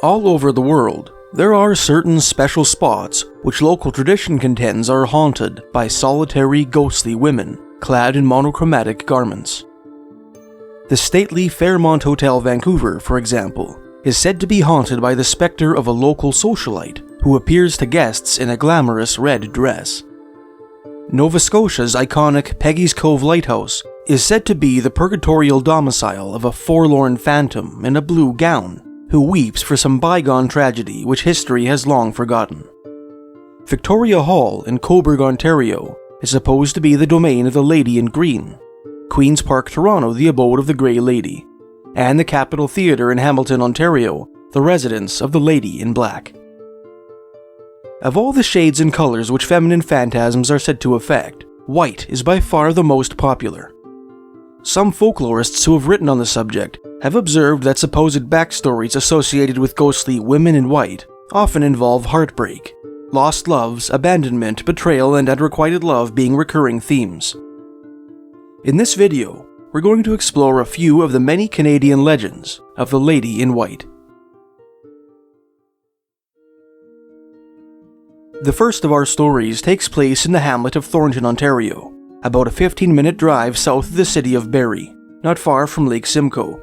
All over the world, there are certain special spots which local tradition contends are haunted by solitary, ghostly women clad in monochromatic garments. The stately Fairmont Hotel, Vancouver, for example, is said to be haunted by the specter of a local socialite who appears to guests in a glamorous red dress. Nova Scotia's iconic Peggy's Cove Lighthouse is said to be the purgatorial domicile of a forlorn phantom in a blue gown who weeps for some bygone tragedy which history has long forgotten. Victoria Hall in Cobourg, Ontario is supposed to be the domain of the Lady in Green, Queen's Park, Toronto the abode of the Grey Lady, and the Capitol Theatre in Hamilton, Ontario, the residence of the Lady in Black. Of all the shades and colors which feminine phantasms are said to affect, white is by far the most popular. Some folklorists who have written on the subject have observed that supposed backstories associated with ghostly women in white often involve heartbreak, lost loves, abandonment, betrayal, and unrequited love being recurring themes. In this video, we're going to explore a few of the many Canadian legends of the Lady in White. The first of our stories takes place in the hamlet of Thornton, Ontario, about a 15-minute drive south of the city of Parry, not far from Lake Simcoe.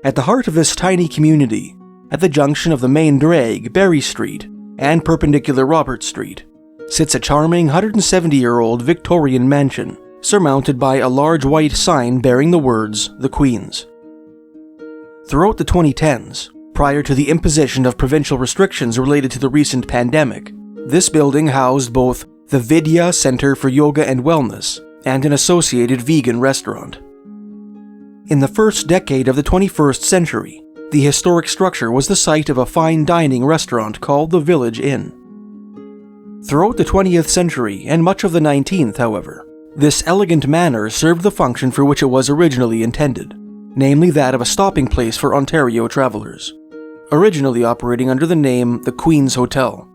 At the heart of this tiny community, at the junction of the main drag, Barry Street, and perpendicular Robert Street, sits a charming 170-year-old Victorian mansion, surmounted by a large white sign bearing the words, "The Queen's." Throughout the 2010s, prior to the imposition of provincial restrictions related to the recent pandemic, this building housed both the Vidya Center for Yoga and Wellness and an associated vegan restaurant. In the first decade of the 21st century, the historic structure was the site of a fine dining restaurant called the Village Inn. Throughout the 20th century and much of the 19th, however, this elegant manor served the function for which it was originally intended, namely that of a stopping place for Ontario travelers, originally operating under the name the Queen's Hotel.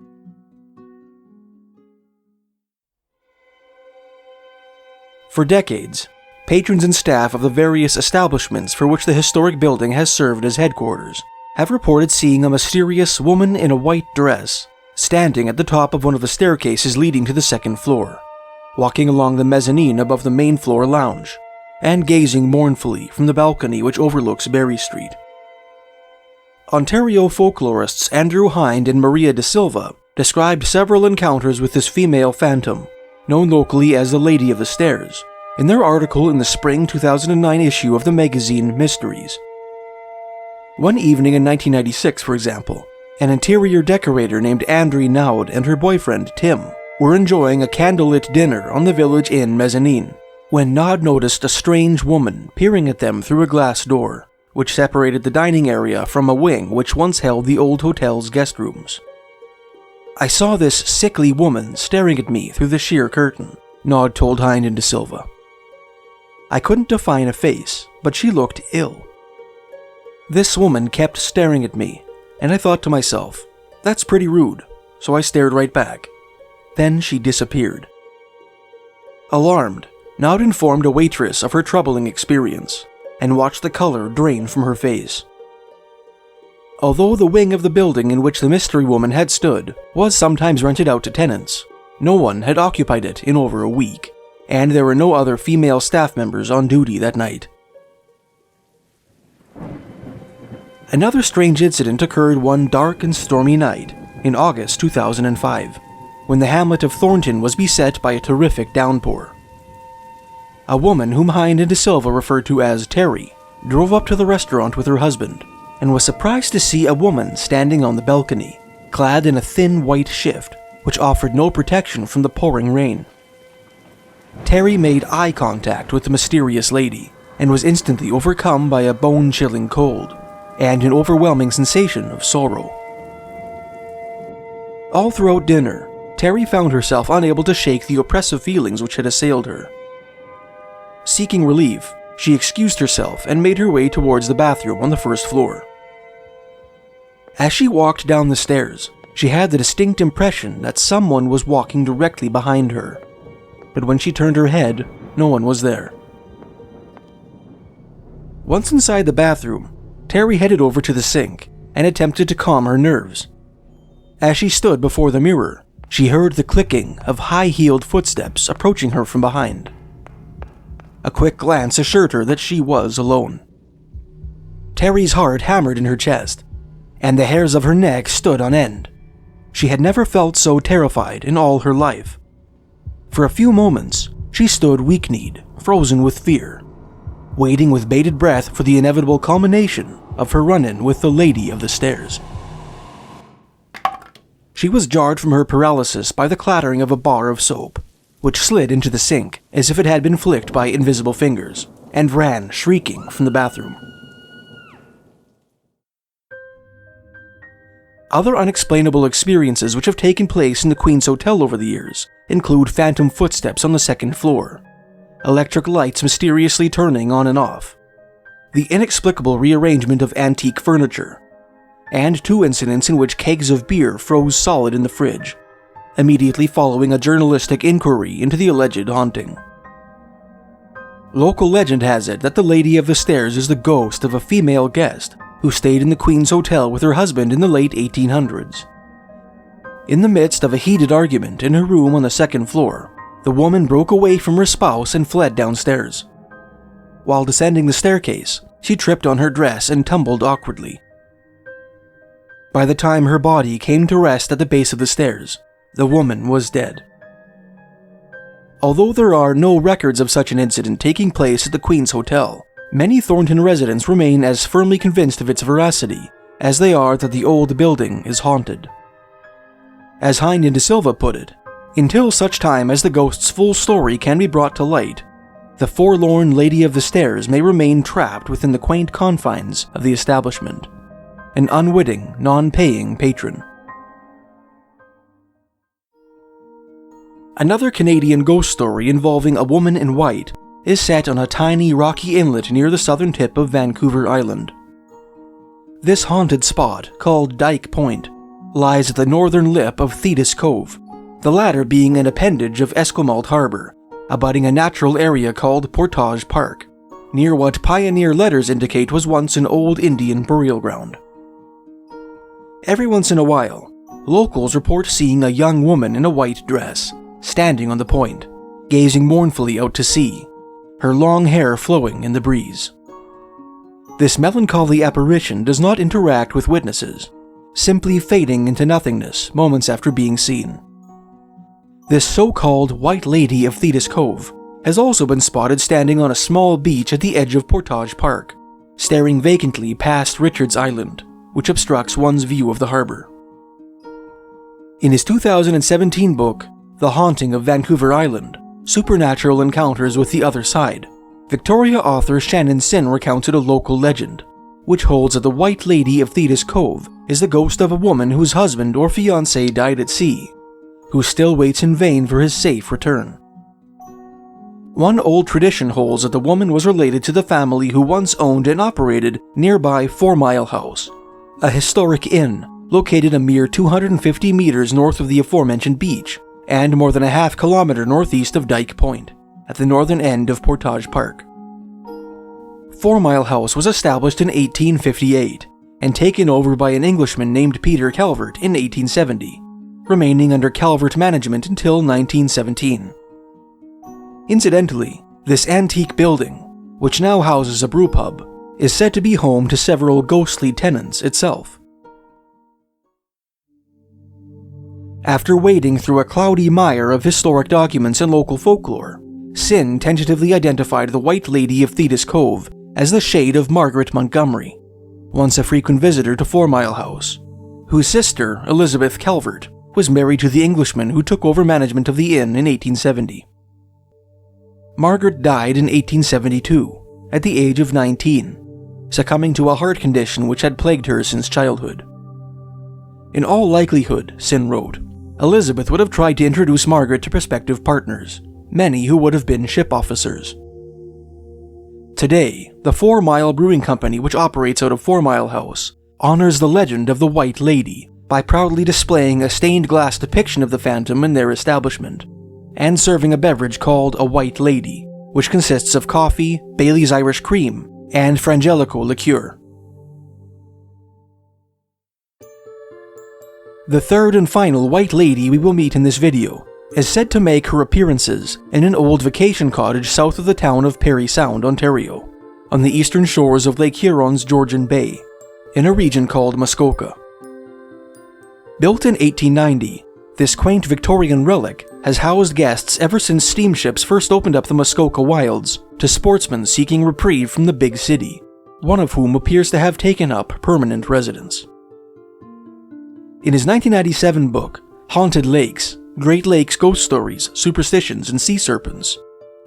For decades, patrons and staff of the various establishments for which the historic building has served as headquarters have reported seeing a mysterious woman in a white dress standing at the top of one of the staircases leading to the second floor, walking along the mezzanine above the main floor lounge, and gazing mournfully from the balcony which overlooks Barry Street. Ontario folklorists Andrew Hind and Maria de Silva described several encounters with this female phantom, known locally as the Lady of the Stairs, in their article in the spring 2009 issue of the magazine Mysteries. One evening in 1996, for example, an interior decorator named Andree Naud and her boyfriend Tim were enjoying a candlelit dinner on the Village Inn mezzanine, when Naud noticed a strange woman peering at them through a glass door, which separated the dining area from a wing which once held the old hotel's guest rooms. "I saw this sickly woman staring at me through the sheer curtain," Naud told Hind and De Silva. "I couldn't define a face, but she looked ill. This woman kept staring at me, and I thought to myself, that's pretty rude, so I stared right back. Then she disappeared." Alarmed, Naud informed a waitress of her troubling experience, and watched the color drain from her face. Although the wing of the building in which the mystery woman had stood was sometimes rented out to tenants, no one had occupied it in over a week, and there were no other female staff members on duty that night. Another strange incident occurred one dark and stormy night in August 2005, when the hamlet of Thornton was beset by a terrific downpour. A woman whom Hind and De Silva referred to as Terry drove up to the restaurant with her husband and was surprised to see a woman standing on the balcony, clad in a thin white shift which offered no protection from the pouring rain. Terry made eye contact with the mysterious lady and was instantly overcome by a bone-chilling cold and an overwhelming sensation of sorrow. All throughout dinner, Terry found herself unable to shake the oppressive feelings which had assailed her. Seeking relief, she excused herself and made her way towards the bathroom on the first floor. As she walked down the stairs, she had the distinct impression that someone was walking directly behind her, but when she turned her head, no one was there. Once inside the bathroom, Terry headed over to the sink and attempted to calm her nerves. As she stood before the mirror, she heard the clicking of high-heeled footsteps approaching her from behind. A quick glance assured her that she was alone. Terry's heart hammered in her chest, and the hairs of her neck stood on end. She had never felt so terrified in all her life. For a few moments, she stood weak-kneed, frozen with fear, waiting with bated breath for the inevitable culmination of her run-in with the Lady of the Stairs. She was jarred from her paralysis by the clattering of a bar of soap, which slid into the sink as if it had been flicked by invisible fingers, and ran shrieking from the bathroom. Other unexplainable experiences which have taken place in the Queen's Hotel over the years include phantom footsteps on the second floor, electric lights mysteriously turning on and off, the inexplicable rearrangement of antique furniture, and 2 incidents in which kegs of beer froze solid in the fridge, immediately following a journalistic inquiry into the alleged haunting. Local legend has it that the Lady of the Stairs is the ghost of a female guest who stayed in the Queen's Hotel with her husband in the late 1800s. In the midst of a heated argument in her room on the second floor, the woman broke away from her spouse and fled downstairs. While descending the staircase, she tripped on her dress and tumbled awkwardly. By the time her body came to rest at the base of the stairs, the woman was dead. Although there are no records of such an incident taking place at the Queen's Hotel, many Thornton residents remain as firmly convinced of its veracity as they are that the old building is haunted. As Hindin de Silva put it, until such time as the ghost's full story can be brought to light, the forlorn Lady of the Stairs may remain trapped within the quaint confines of the establishment, an unwitting, non-paying patron. Another Canadian ghost story involving a woman in white is set on a tiny rocky inlet near the southern tip of Vancouver Island. This haunted spot, called Dyke Point, lies at the northern lip of Thetis Cove, the latter being an appendage of Esquimalt Harbour, abutting a natural area called Portage Park, near what pioneer letters indicate was once an old Indian burial ground. Every once in a while, locals report seeing a young woman in a white dress, standing on the point, gazing mournfully out to sea, her long hair flowing in the breeze. This melancholy apparition does not interact with witnesses, simply fading into nothingness moments after being seen. This so-called White Lady of Thetis Cove has also been spotted standing on a small beach at the edge of Portage Park, staring vacantly past Richards Island, which obstructs one's view of the harbor. In his 2017 book, The Haunting of Vancouver Island, Supernatural Encounters with the Other Side, Victoria author Shannon Sin recounted a local legend, which holds that the White Lady of Thetis Cove is the ghost of a woman whose husband or fiancé died at sea, who still waits in vain for his safe return. One old tradition holds that the woman was related to the family who once owned and operated nearby 4 Mile House, a historic inn located a mere 250 meters north of the aforementioned beach and more than a half-kilometer northeast of Dyke Point, at the northern end of Portage Park. 4 Mile House was established in 1858 and taken over by an Englishman named Peter Calvert in 1870, remaining under Calvert management until 1917. Incidentally, this antique building, which now houses a brewpub, is said to be home to several ghostly tenants itself. After wading through a cloudy mire of historic documents and local folklore, Sin tentatively identified the White Lady of Thetis Cove as the shade of Margaret Montgomery, once a frequent visitor to 4 Mile House, whose sister, Elizabeth Calvert, was married to the Englishman who took over management of the inn in 1870. Margaret died in 1872, at the age of 19, succumbing to a heart condition which had plagued her since childhood. In all likelihood, Sin wrote, Elizabeth would have tried to introduce Margaret to prospective partners, many who would have been ship officers. Today, the 4 Mile Brewing Company, which operates out of 4 Mile House, honors the legend of the White Lady by proudly displaying a stained glass depiction of the phantom in their establishment, and serving a beverage called a White Lady, which consists of coffee, Bailey's Irish Cream, and Frangelico liqueur. The third and final white lady we will meet in this video is said to make her appearances in an old vacation cottage south of the town of Parry Sound, Ontario, on the eastern shores of Lake Huron's Georgian Bay, in a region called Muskoka. Built in 1890, this quaint Victorian relic has housed guests ever since steamships first opened up the Muskoka wilds to sportsmen seeking reprieve from the big city, one of whom appears to have taken up permanent residence. In his 1997 book, Haunted Lakes, Great Lakes Ghost Stories, Superstitions, and Sea Serpents,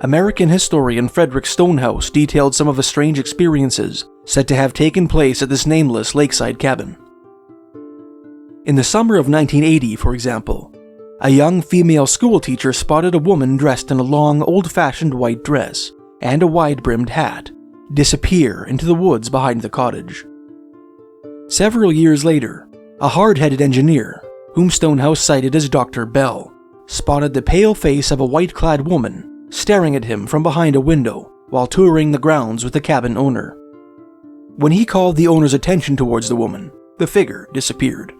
American historian Frederick Stonehouse detailed some of the strange experiences said to have taken place at this nameless lakeside cabin. In the summer of 1980, for example, a young female schoolteacher spotted a woman dressed in a long, old-fashioned white dress and a wide-brimmed hat disappear into the woods behind the cottage. Several years later, a hard-headed engineer, whom Stonehouse cited as Dr. Bell, spotted the pale face of a white-clad woman staring at him from behind a window while touring the grounds with the cabin owner. When he called the owner's attention towards the woman, the figure disappeared.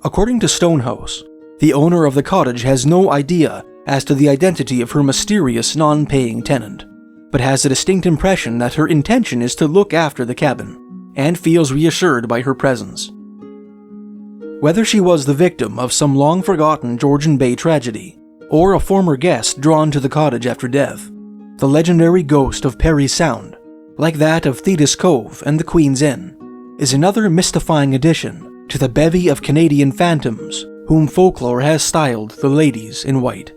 According to Stonehouse, the owner of the cottage has no idea as to the identity of her mysterious non-paying tenant, but has a distinct impression that her intention is to look after the cabin, and feels reassured by her presence. Whether she was the victim of some long-forgotten Georgian Bay tragedy, or a former guest drawn to the cottage after death, the legendary ghost of Parry Sound, like that of Thetis Cove and the Queen's Inn, is another mystifying addition to the bevy of Canadian phantoms whom folklore has styled the Ladies in White.